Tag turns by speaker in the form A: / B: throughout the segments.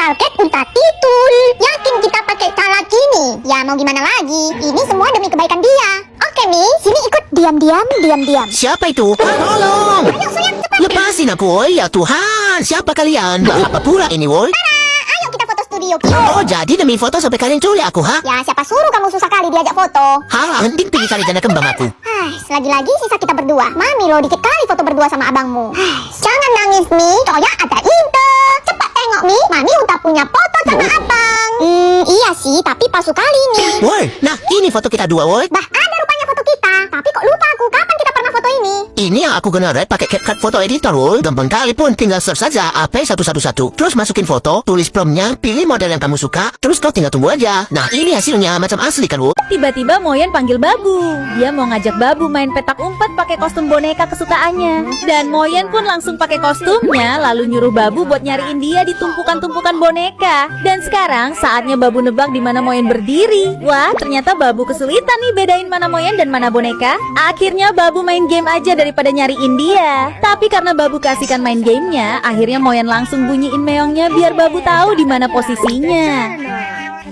A: Talket Unta Titul. Yakin kita pakai cara kini? Ya mau gimana lagi? Ini semua demi kebaikan dia. Oke Mi, sini ikut. Diam.
B: Siapa itu? Tolong!
A: Ayo Suyang cepat.
B: Lepasin aku, woy. Ya Tuhan, siapa kalian? Apa pula ini, woy?
A: Ayo kita foto studio Kyo.
B: Oh, jadi demi foto sampai kalian culik aku, ha?
A: Ya siapa suruh kamu susah kali diajak foto?
B: Halah, mending pilih cari janda kembang aku.
A: Lagi-lagi sisa kita berdua. Mami lo dikit kali foto berdua sama abangmu. Jangan nangis Mi, soalnya ada Inte. Cepat tengok Mi, Mami udah punya foto sama abang. Iya sih, tapi palsu kali nih.
B: Woy, nah ini foto kita dua, woy.
A: Bah, ada rupanya foto kita. Tapi kok lupa aku kapan kita pernah foto ini?
B: Ini yang aku generate pakai CapCut foto editor, woy. Gampang kali pun, tinggal search saja AP111. Terus masukin foto, tulis promptnya, pilih model yang kamu suka, terus kau tinggal tunggu aja. Nah, ini hasilnya macam asli kan, woy.
C: Tiba-tiba Moyen panggil Babu. Dia mau ngajak Babu main petak umpet pakai kostum boneka kesukaannya. Dan Moyen pun langsung pakai kostumnya, lalu nyuruh Babu buat nyariin dia di tumpukan-tumpukan boneka. Dan sekarang saatnya Babu nebak di mana Moyen berdiri. Wah, ternyata Babu kesulitan nih bedain mana Moyen dan mana boneka. Akhirnya Babu main game aja daripada nyariin dia. Tapi karena Babu kasihkan main gamenya, akhirnya Moyen langsung bunyiin meongnya biar Babu tahu di mana posisinya.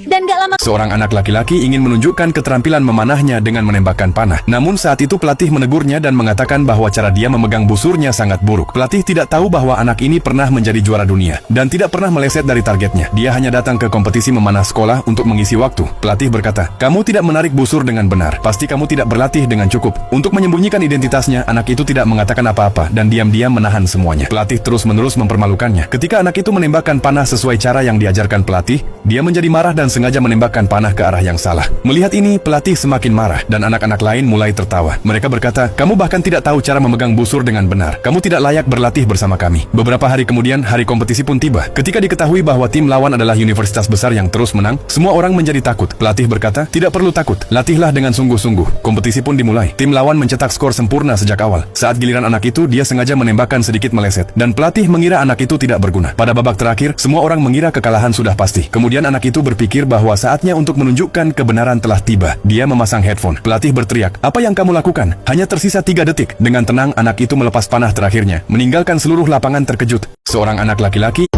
C: Dan gak lama
D: Seorang anak laki-laki ingin menunjukkan keterampilan memanahnya dengan menembakkan panah. Namun saat itu pelatih menegurnya dan mengatakan bahwa cara dia memegang busurnya sangat buruk. Pelatih tidak tahu bahwa anak ini pernah menjadi juara dunia dan tidak pernah meleset dari targetnya. Dia hanya datang ke kompetisi memanah sekolah untuk mengisi waktu. Pelatih berkata, "Kamu tidak menarik busur dengan benar. Pasti kamu tidak berlatih dengan cukup." Untuk menyembunyikan identitasnya, anak itu tidak mengatakan apa-apa dan diam-diam menahan semuanya. Pelatih terus-menerus mempermalukannya. Ketika anak itu menembakkan panah sesuai cara yang diajarkan pelatih, dia menjadi marah dan sengaja menembakkan panah ke arah yang salah. Melihat ini, pelatih semakin marah dan anak-anak lain mulai tertawa. Mereka berkata, "Kamu bahkan tidak tahu cara memegang busur dengan benar. Kamu tidak layak berlatih bersama kami." Beberapa hari kemudian, hari kompetisi pun tiba. Ketika diketahui bahwa tim lawan adalah universitas besar yang terus menang, semua orang menjadi takut. Pelatih berkata, "Tidak perlu takut. Latihlah dengan sungguh-sungguh." Kompetisi pun dimulai. Tim lawan mencetak skor sempurna sejak awal. Saat giliran anak itu, dia sengaja menembakkan sedikit meleset dan pelatih mengira anak itu tidak berguna. Pada babak terakhir, semua orang mengira kekalahan sudah pasti. Kemudian anak itu berpikir bahwa saatnya untuk menunjukkan kebenaran telah tiba. Dia memasang headphone. Pelatih berteriak, "Apa yang kamu lakukan?" Hanya tersisa 3 detik. Dengan tenang, anak itu melepas panah terakhirnya, meninggalkan seluruh lapangan terkejut. Seorang anak laki-laki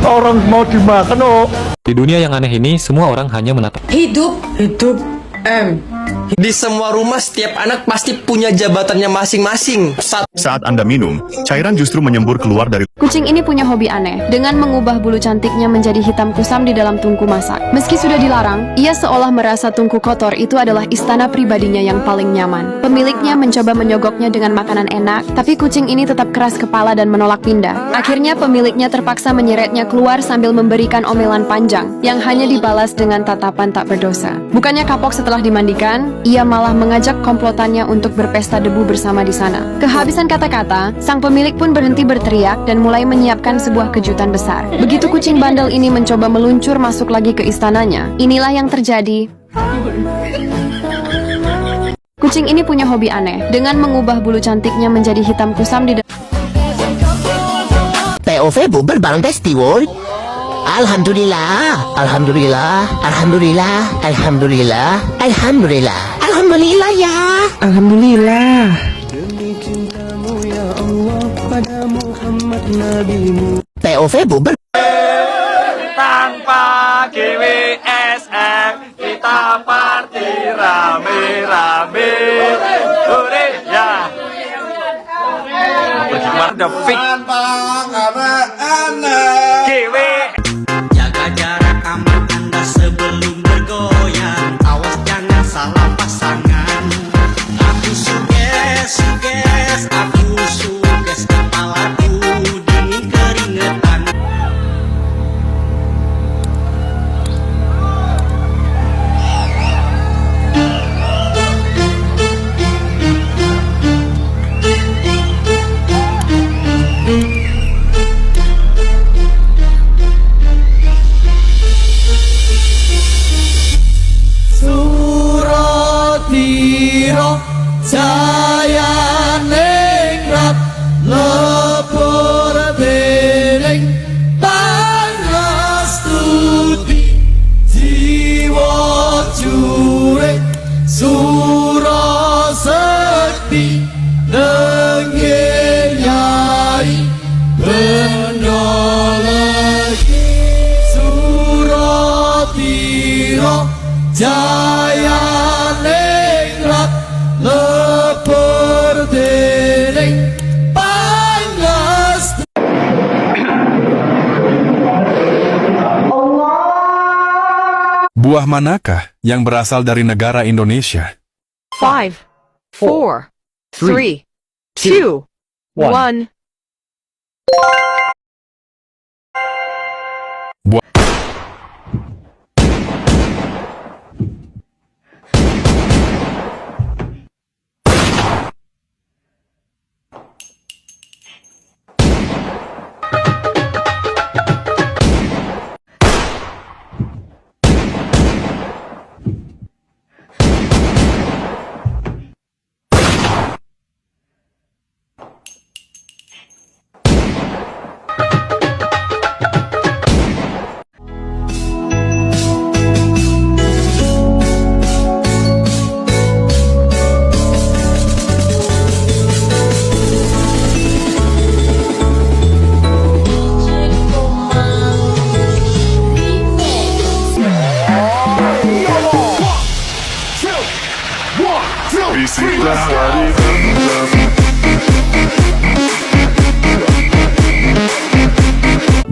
E: Orang mau dimakan, oh.
F: Di dunia yang aneh ini, semua orang hanya menatap.
G: Hidup di semua rumah setiap anak pasti punya jabatannya masing-masing.
H: Saat Anda minum, cairan justru menyembur keluar dari...
I: Kucing ini punya hobi aneh, dengan mengubah bulu cantiknya menjadi hitam kusam di dalam tungku masak. Meski sudah dilarang, ia seolah merasa tungku kotor itu adalah istana pribadinya yang paling nyaman. Pemiliknya mencoba menyogoknya dengan makanan enak, tapi kucing ini tetap keras kepala dan menolak pindah. Akhirnya pemiliknya terpaksa menyeretnya keluar sambil memberikan omelan panjang, yang hanya dibalas dengan tatapan tak berdosa. Bukannya kapok setelah dimandikan, ia malah mengajak komplotannya untuk berpesta debu bersama di sana. Kehabisan kata-kata, sang pemilik pun berhenti berteriak dan mulai menyiapkan sebuah kejutan besar. Begitu kucing bandel ini mencoba meluncur masuk lagi ke istananya, inilah yang terjadi. Kucing ini punya hobi aneh, dengan mengubah bulu cantiknya menjadi hitam kusam di
B: POV bubur bareng Desti, woy. Alhamdulillah, alhamdulillah, alhamdulillah, alhamdulillah, alhamdulillah, alhamdulillah ya, alhamdulillah. Demi cintamu ya Allah pada Muhammad nabimu. POV bubur.
E: Tanpa GWSM kita party rame-rame. Hore ya. Bagaimana the fix? Tanpa anak-anak. GW.
J: Jaga jarak aman Anda sebelum bergoyang. Awas jangan salah pasangan. Aku suges, kepalaku dingin keringetan.
D: Buah manakah yang berasal dari negara Indonesia?
K: 5, 4, 3, 2, 1.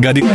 D: Gadis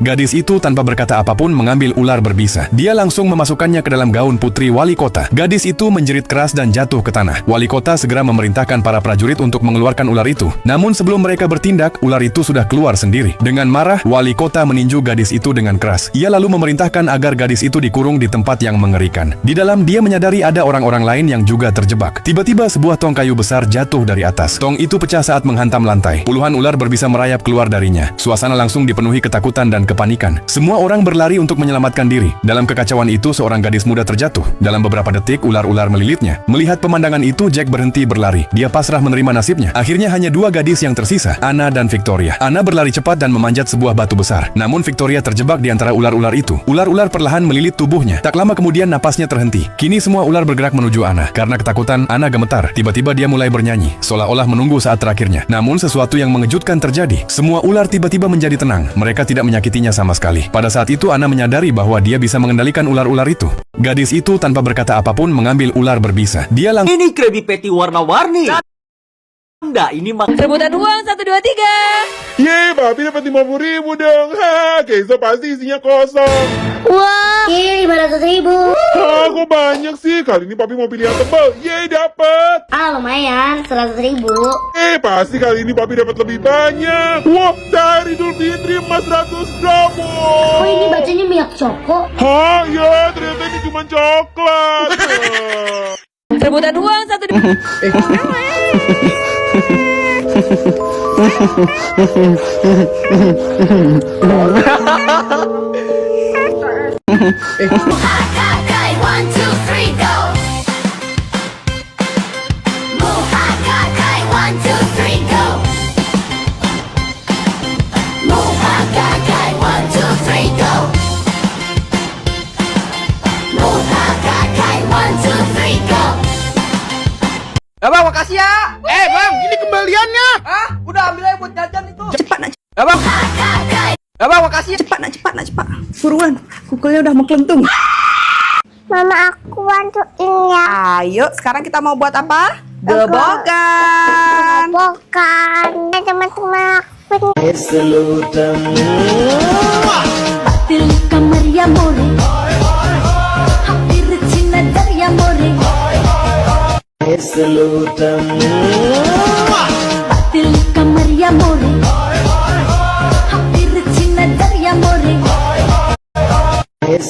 D: Gadis itu tanpa berkata apapun mengambil ular berbisa. Dia langsung memasukkannya ke dalam gaun putri wali kota. Gadis itu menjerit keras dan jatuh ke tanah. Wali kota segera memerintahkan para prajurit untuk mengeluarkan ular itu. Namun sebelum mereka bertindak, ular itu sudah keluar sendiri. Dengan marah, wali kota meninju gadis itu dengan keras. Ia lalu memerintahkan agar gadis itu dikurung di tempat yang mengerikan. Di dalam dia menyadari ada orang-orang lain yang juga terjebak. Tiba-tiba sebuah tong kayu besar jatuh dari atas. Tong itu pecah saat menghantam lantai. Puluhan ular berbisa merayap keluar darinya. Suasana langsung dipenuhi ketakutan dan kepanikan. Semua orang berlari untuk menyelamatkan diri. Dalam kekacauan itu, seorang gadis muda terjatuh. Dalam beberapa detik, ular-ular melilitnya. Melihat pemandangan itu, Jack berhenti berlari. Dia pasrah menerima nasibnya. Akhirnya hanya dua gadis yang tersisa, Anna dan Victoria. Anna berlari cepat dan memanjat sebuah batu besar. Namun Victoria terjebak di antara ular-ular itu. Ular-ular perlahan melilit tubuhnya. Tak lama kemudian napasnya terhenti. Kini semua ular bergerak menuju Anna. Karena ketakutan, Anna gemetar. Tiba-tiba dia mulai bernyanyi, seolah-olah menunggu saat terakhirnya. Namun sesuatu yang mengejutkan terjadi. Semua ular tiba-tiba menjadi tenang. Mereka tidak menyakitinya sama sekali. Pada saat itu Anna menyadari bahwa dia bisa mengendalikan ular-ular itu. Gadis itu tanpa berkata apapun mengambil ular berbisa. Dia langsung...
J: Ini Krabby Patty warna-warni. Enggak, ini
C: Rebutan uang 1, 2, 3.
E: Yeay, Papi dapat 50.000 dong. Ha, Kenzo pasti isinya kosong.
A: Wah, 500.000.
E: Ha, kok banyak sih? Kali ini Papi mau pilih yang tebal. Yeay, dapat.
A: Lumayan, 100.000.
E: Pasti kali ini Papi dapat lebih banyak. Wah, dari Idul Fitri emas 100 gram.
A: Oh, ini bacanya minyak coko.
E: Hah, ya ternyata ini cuma coklat.
C: Rebutan uang 1, 2.
G: Bang, makasih ya.
E: Bang, ini kembaliannya.
G: Ah, udah ambil aja buat jajan itu. Cepat nak. Bang. Bang, makasih. Cepat nak. Buruan, kukulnya udah mengkelentung.
A: Mama, aku bantuin ya.
K: Ayo, sekarang kita mau buat apa? Gebogan.
A: Bukan. Teman-teman aku.
C: Til kamar ya more. Hampir Cina dari ya more. Til kamar ya more. Hampir Cina dari ya more. Til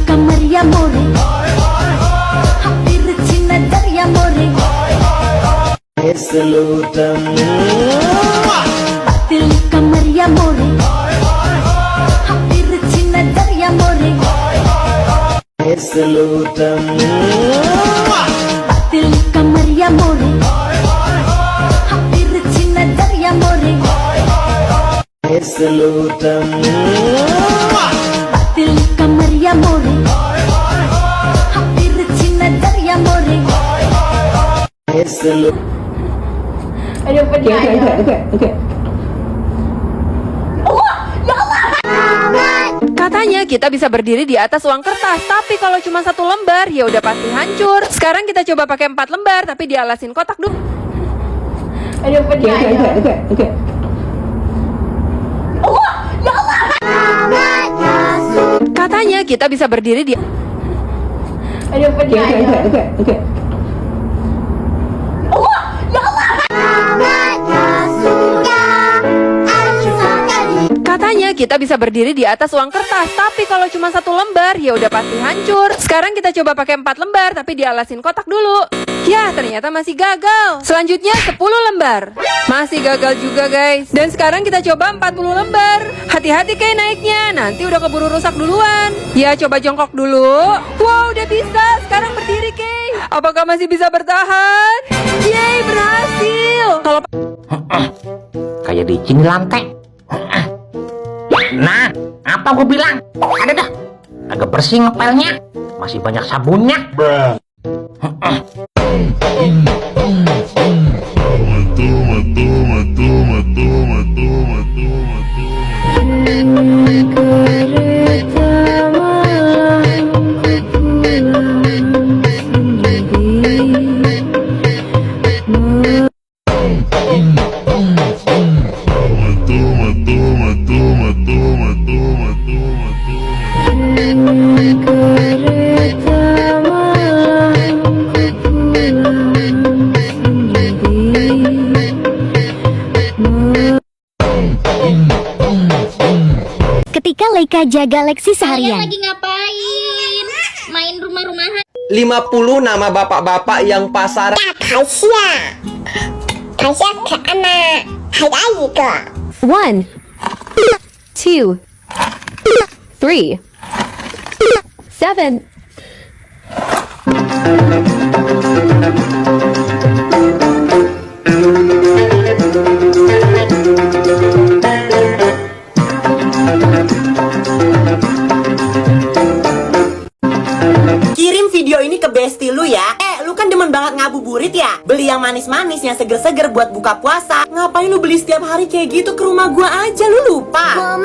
C: kamar ya more. Hampir Cina dari ya more. Til kamar ya more. Hampir Cina dari ya more. Til kamar ya more. Hampir Cina dari ya more. Til kamar ya more. Hampir Cina dari ya more.
I: Katanya
K: Katanya kita bisa berdiri di atas uang kertas, tapi kalau cuma 1 lembar, ya udah pasti hancur. Sekarang kita coba pakai 4 lembar, tapi dialasin kotak dulu.
G: Oke.
K: Katanya kita bisa berdiri di...
G: Oke.
K: Katanya kita bisa berdiri di atas uang kertas, tapi kalau cuma 1 lembar, ya udah pasti hancur. Sekarang kita coba pakai 4 lembar, tapi dialasin kotak dulu. Ya, ternyata masih gagal. Selanjutnya 10 lembar. Masih gagal juga, guys. Dan sekarang kita coba 40 lembar. Hati-hati kayak naiknya, nanti udah keburu rusak duluan. Ya, coba jongkok dulu. Wow, udah bisa. Sekarang berdiri, Kay. Apakah masih bisa bertahan? Yeay, berhasil. Kalau
J: Kayak di sini lantai. Nah, apa gue bilang? Ada dah. Agak bersih ngepelnya. Masih banyak sabunnya.
A: Ketika Leika jaga Lexi seharian.
L: Lagi ngapain? Main rumah-rumahan.
J: 50 nama bapak-bapak yang pasar.
A: Kasya ke anak. Hai ke.
I: 1, 2, 3, 7.
J: Kirim video ini ke bestie lu ya. Lu kan demen banget ngabuburit ya? Beli yang manis-manis, yang seger-seger buat buka puasa. Ngapain lu beli setiap hari kayak gitu? Ke rumah gua aja, lu lupa.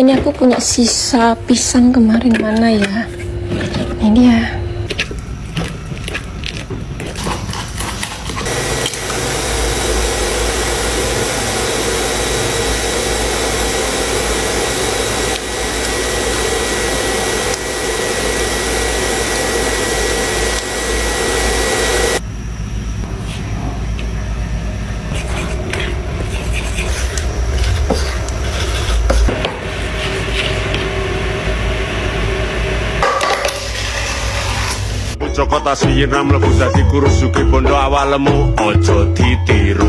L: Ini aku punya sisa pisang kemarin, mana ya? Ini dia.
E: Joko tasiyena mlebu dadi kurus sugih bondo awalemu aja ditiru.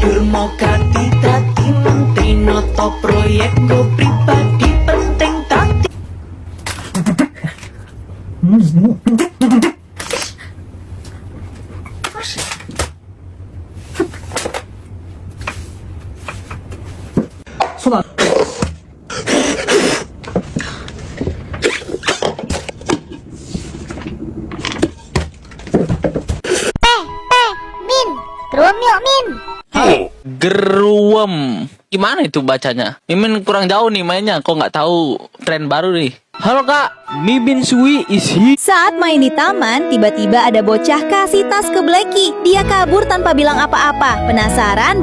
J: Durmo kati dadi menteri noto proyek go pribadi penting tadi.
M: Geruwem. Gimana itu bacanya? Mimin kurang jauh nih mainnya. Kok nggak tahu tren baru nih. Halo kak, Mimin Sui is here.
C: Saat main di taman, tiba-tiba ada bocah kasih tas ke Blacky. Dia kabur tanpa bilang apa-apa. Penasaran?